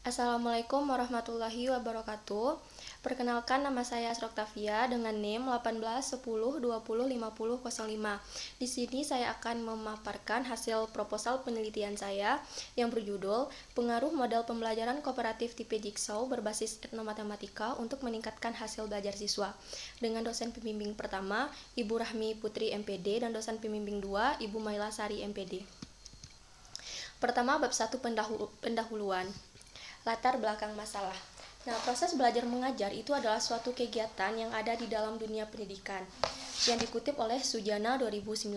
Assalamualaikum warahmatullahi wabarakatuh. Perkenalkan, nama saya Asra Oktavia dengan NIM 1810205005. Di sini saya akan memaparkan hasil proposal penelitian saya yang berjudul Pengaruh Model Pembelajaran Kooperatif Tipe Jigsaw berbasis etnomatematika untuk meningkatkan hasil belajar siswa. Dengan dosen pembimbing pertama, Ibu Rahmi Putri MPD, dan dosen pembimbing 2, Ibu Maila Sari MPD. Pertama, bab 1 pendahuluan. Latar belakang masalah. Nah, proses belajar mengajar itu adalah suatu kegiatan yang ada di dalam dunia pendidikan, yang dikutip oleh Sujana 2019.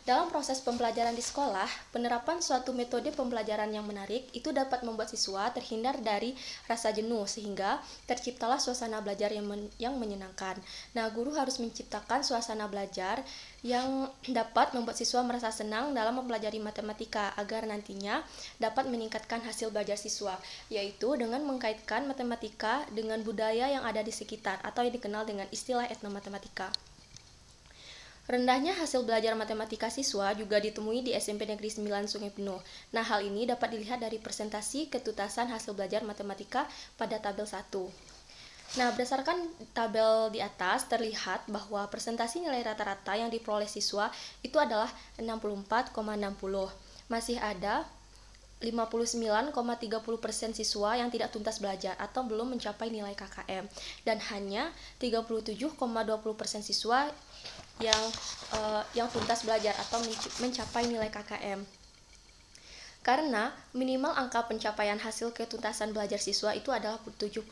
Dalam proses pembelajaran di sekolah, penerapan suatu metode pembelajaran yang menarik itu dapat membuat siswa terhindar dari rasa jenuh sehingga terciptalah suasana belajar yang menyenangkan. Nah, guru harus menciptakan suasana belajar yang dapat membuat siswa merasa senang dalam mempelajari matematika agar nantinya dapat meningkatkan hasil belajar siswa, yaitu dengan mengkaitkan matematika dengan budaya yang ada di sekitar atau yang dikenal dengan istilah etnomatematika. Rendahnya hasil belajar matematika siswa juga ditemui di SMP Negeri 9 Sungai Penuh. Nah, hal ini dapat dilihat dari presentasi ketuntasan hasil belajar matematika pada tabel 1. Nah, berdasarkan tabel di atas terlihat bahwa presentasi nilai rata-rata yang diperoleh siswa itu adalah 64,60. Masih ada 59,30% siswa yang tidak tuntas belajar atau belum mencapai nilai KKM, dan hanya 37,20% siswa yang tuntas belajar atau mencapai nilai KKM. Karena minimal angka pencapaian hasil ketuntasan belajar siswa itu adalah 71.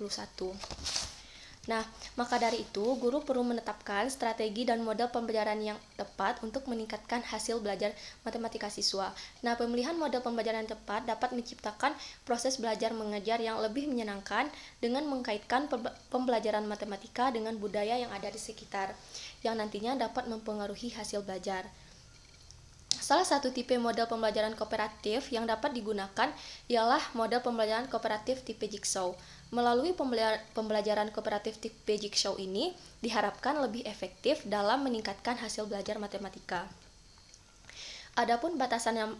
Nah, maka dari itu, guru perlu menetapkan strategi dan model pembelajaran yang tepat untuk meningkatkan hasil belajar matematika siswa. Nah, pemilihan model pembelajaran yang tepat dapat menciptakan proses belajar mengajar yang lebih menyenangkan dengan mengkaitkan pembelajaran matematika dengan budaya yang ada di sekitar, yang nantinya dapat mempengaruhi hasil belajar. Salah satu tipe model pembelajaran kooperatif yang dapat digunakan ialah model pembelajaran kooperatif tipe Jigsaw. Melalui pembelajaran kooperatif tipe Jigsaw ini diharapkan lebih efektif dalam meningkatkan hasil belajar matematika. Adapun batasan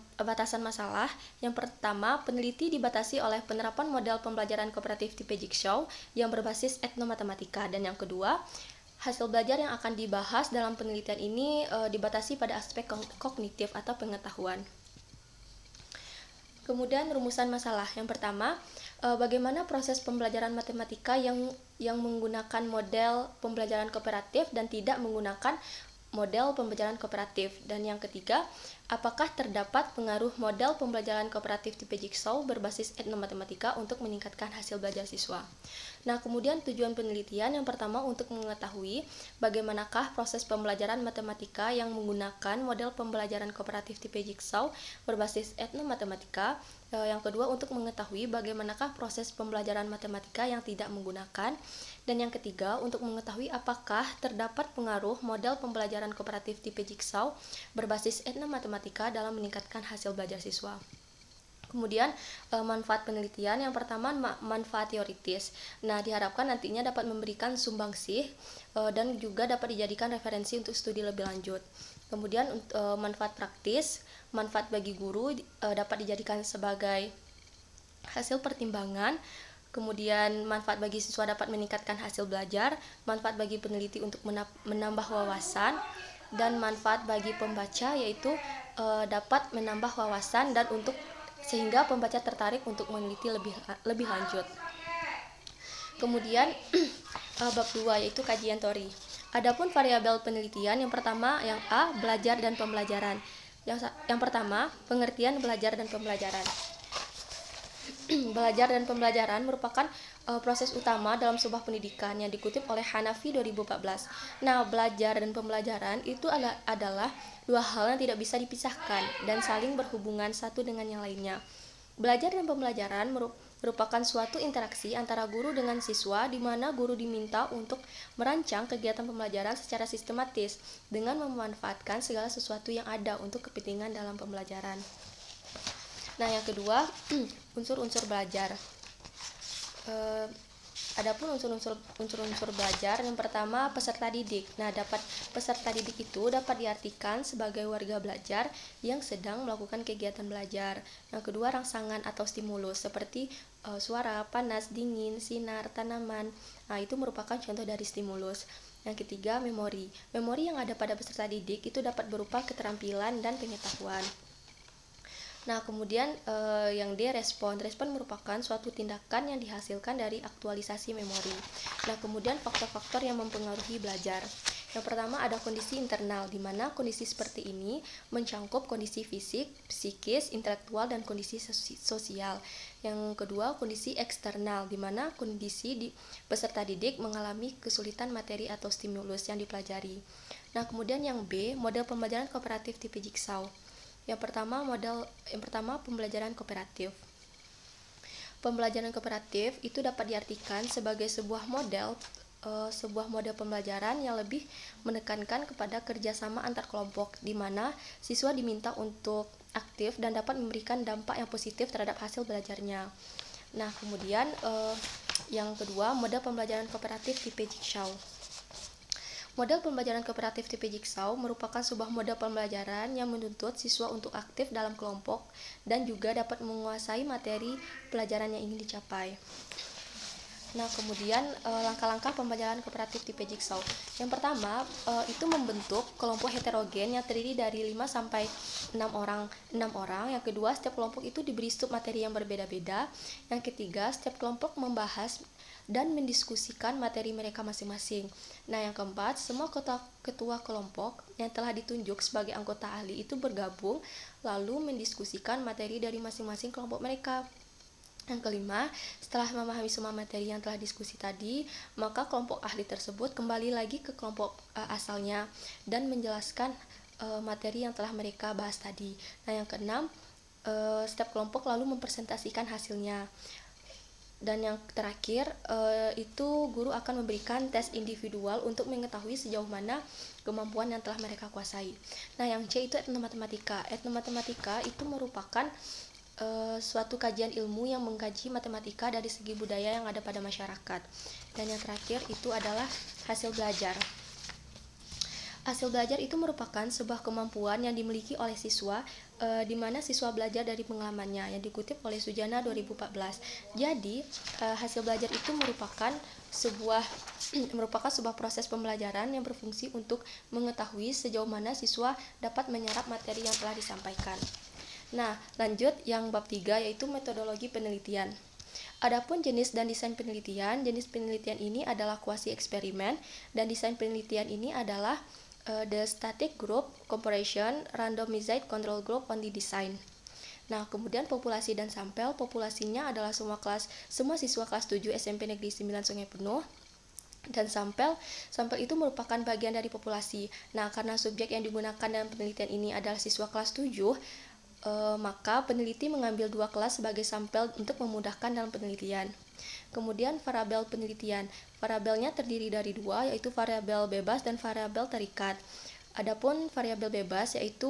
masalah, yang pertama, peneliti dibatasi oleh penerapan model pembelajaran kooperatif tipe Jigsaw yang berbasis etnomatematika, dan yang kedua, hasil belajar yang akan dibahas dalam penelitian ini dibatasi pada aspek kognitif atau pengetahuan. Kemudian rumusan masalah. Yang pertama, bagaimana proses pembelajaran matematika yang menggunakan model pembelajaran kooperatif dan tidak menggunakan model pembelajaran kooperatif. Dan yang ketiga, apakah terdapat pengaruh model pembelajaran kooperatif tipe Jigsaw berbasis etnomatematika untuk meningkatkan hasil belajar siswa. Nah, kemudian tujuan penelitian yang pertama untuk mengetahui bagaimanakah proses pembelajaran matematika yang menggunakan model pembelajaran kooperatif tipe Jigsaw berbasis etnomatematika. Yang kedua, untuk mengetahui bagaimanakah proses pembelajaran matematika yang tidak menggunakan. Dan yang ketiga, untuk mengetahui apakah terdapat pengaruh model pembelajaran kooperatif tipe Jigsaw berbasis etnomatematika dalam meningkatkan hasil belajar siswa. Kemudian manfaat penelitian, yang pertama manfaat teoritis. Nah, diharapkan nantinya dapat memberikan sumbangsih dan juga dapat dijadikan referensi untuk studi lebih lanjut. Kemudian manfaat praktis, manfaat bagi guru dapat dijadikan sebagai hasil pertimbangan. Kemudian manfaat bagi siswa dapat meningkatkan hasil belajar, manfaat bagi peneliti untuk menambah wawasan, dan manfaat bagi pembaca yaitu dapat menambah wawasan dan sehingga pembaca tertarik untuk meneliti lebih lanjut. Kemudian bab 2 yaitu kajian teori. Adapun variabel penelitian, yang pertama yang A, belajar dan pembelajaran. Yang pertama, pengertian belajar dan pembelajaran. Belajar dan pembelajaran merupakan proses utama dalam sebuah pendidikan yang dikutip oleh Hanafi 2014. Nah, belajar dan pembelajaran itu adalah dua hal yang tidak bisa dipisahkan dan saling berhubungan satu dengan yang lainnya. Belajar dan pembelajaran merupakan suatu interaksi antara guru dengan siswa di mana guru diminta untuk merancang kegiatan pembelajaran secara sistematis dengan memanfaatkan segala sesuatu yang ada untuk kepentingan dalam pembelajaran. Nah, yang kedua, unsur-unsur belajar. Adapun unsur-unsur belajar, yang pertama peserta didik. Nah, peserta didik itu dapat diartikan sebagai warga belajar yang sedang melakukan kegiatan belajar. Yang kedua, rangsangan atau stimulus seperti suara, panas, dingin, sinar, tanaman. Nah, itu merupakan contoh dari stimulus. Yang ketiga, memori. Memori yang ada pada peserta didik itu dapat berupa keterampilan dan pengetahuan. Nah, kemudian yang D, respon. Respon merupakan suatu tindakan yang dihasilkan dari aktualisasi memori. Nah, kemudian faktor-faktor yang mempengaruhi belajar. Yang pertama ada kondisi internal, di mana kondisi seperti ini mencangkup kondisi fisik, psikis, intelektual, dan kondisi sosial. Yang kedua, kondisi eksternal, di mana kondisi peserta didik mengalami kesulitan materi atau stimulus yang dipelajari. Nah, kemudian yang B, model pembelajaran kooperatif tipe Jigsaw. Yang pertama pembelajaran kooperatif. Pembelajaran kooperatif itu dapat diartikan sebagai sebuah model pembelajaran yang lebih menekankan kepada kerjasama antar kelompok, di mana siswa diminta untuk aktif dan dapat memberikan dampak yang positif terhadap hasil belajarnya. Nah, kemudian yang kedua, model pembelajaran kooperatif tipe Jigsaw. Model pembelajaran kooperatif tipe Jigsaw merupakan sebuah model pembelajaran yang menuntut siswa untuk aktif dalam kelompok dan juga dapat menguasai materi pelajaran yang ingin dicapai. Nah, kemudian langkah-langkah pembelajaran kooperatif tipe Jigsaw. Yang pertama, itu membentuk kelompok heterogen yang terdiri dari 5 sampai 6 orang. Yang kedua, setiap kelompok itu diberi submateri yang berbeda-beda. Yang ketiga, setiap kelompok membahas dan mendiskusikan materi mereka masing-masing. Nah, yang keempat, semua ketua kelompok yang telah ditunjuk sebagai anggota ahli itu bergabung lalu mendiskusikan materi dari masing-masing kelompok mereka. Yang kelima, setelah memahami semua materi yang telah diskusi tadi, maka kelompok ahli tersebut kembali lagi ke kelompok asalnya dan menjelaskan materi yang telah mereka bahas tadi. Nah, yang keenam, setiap kelompok lalu mempresentasikan hasilnya. Dan yang terakhir, itu guru akan memberikan tes individual untuk mengetahui sejauh mana kemampuan yang telah mereka kuasai. Nah, yang C itu etnomatematika. Etnomatematika itu merupakan suatu kajian ilmu yang mengkaji matematika dari segi budaya yang ada pada masyarakat. Dan yang terakhir itu adalah hasil belajar. Hasil belajar itu merupakan sebuah kemampuan yang dimiliki oleh siswa, di mana siswa belajar dari pengalamannya, yang dikutip oleh Sujana 2014. Jadi, hasil belajar itu merupakan sebuah proses pembelajaran yang berfungsi untuk mengetahui sejauh mana siswa dapat menyerap materi yang telah disampaikan. Nah, lanjut yang bab 3 yaitu metodologi penelitian. Adapun jenis dan desain penelitian, jenis penelitian ini adalah kuasi eksperimen dan desain penelitian ini adalah the static group comparison randomized control group on the design. Nah, kemudian populasi dan sampel, populasinya adalah semua siswa kelas 7 SMP Negeri 9 Sungai Penuh. Dan sampel itu merupakan bagian dari populasi. Nah, karena subjek yang digunakan dalam penelitian ini adalah siswa kelas 7, maka peneliti mengambil 2 kelas sebagai sampel untuk memudahkan dalam penelitian. Kemudian variabel penelitian. Variabelnya terdiri dari 2, yaitu variabel bebas dan variabel terikat. Adapun variabel bebas yaitu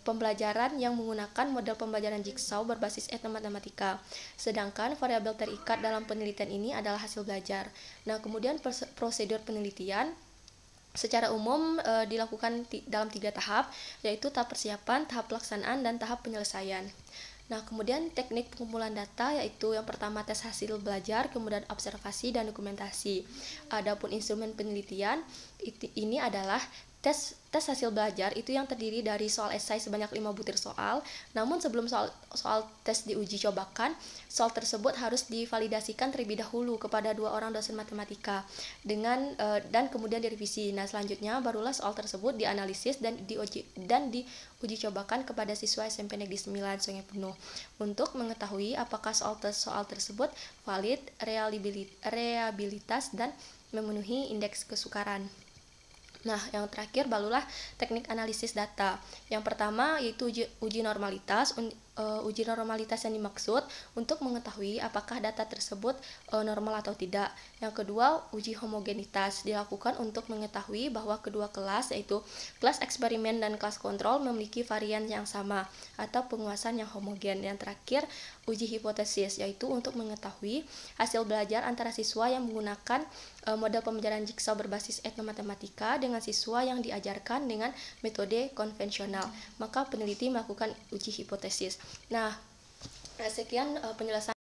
pembelajaran yang menggunakan model pembelajaran Jigsaw berbasis etnomatematika. Sedangkan variabel terikat dalam penelitian ini adalah hasil belajar. Nah, kemudian prosedur penelitian secara umum dilakukan dalam 3 tahap, yaitu tahap persiapan, tahap pelaksanaan, dan tahap penyelesaian. Nah, kemudian teknik pengumpulan data yaitu yang pertama tes hasil belajar, kemudian observasi dan dokumentasi. Adapun instrumen penelitian ini adalah tes hasil belajar itu yang terdiri dari soal esai sebanyak 5 butir soal. Namun sebelum soal tes diuji cobakan, soal tersebut harus divalidasikan terlebih dahulu kepada 2 orang dosen matematika dan kemudian direvisi. Nah, selanjutnya barulah soal tersebut dianalisis dan diuji cobakan kepada siswa SMP Negeri 9 Sungai Penuh untuk mengetahui apakah soal tersebut valid, reliabilitas dan memenuhi indeks kesukaran. Nah, yang terakhir barulah teknik analisis data. Yang pertama yaitu uji normalitas. uji normalitas yang dimaksud untuk mengetahui apakah data tersebut normal atau tidak. Yang kedua, uji homogenitas dilakukan untuk mengetahui bahwa kedua kelas, yaitu kelas eksperimen dan kelas kontrol, memiliki varian yang sama atau penguasaan yang homogen. Yang terakhir, uji hipotesis, yaitu untuk mengetahui hasil belajar antara siswa yang menggunakan model pembelajaran Jigsaw berbasis etnomatematika dengan siswa yang diajarkan dengan metode konvensional. Maka peneliti melakukan uji hipotesis. Nah, sekian penjelasan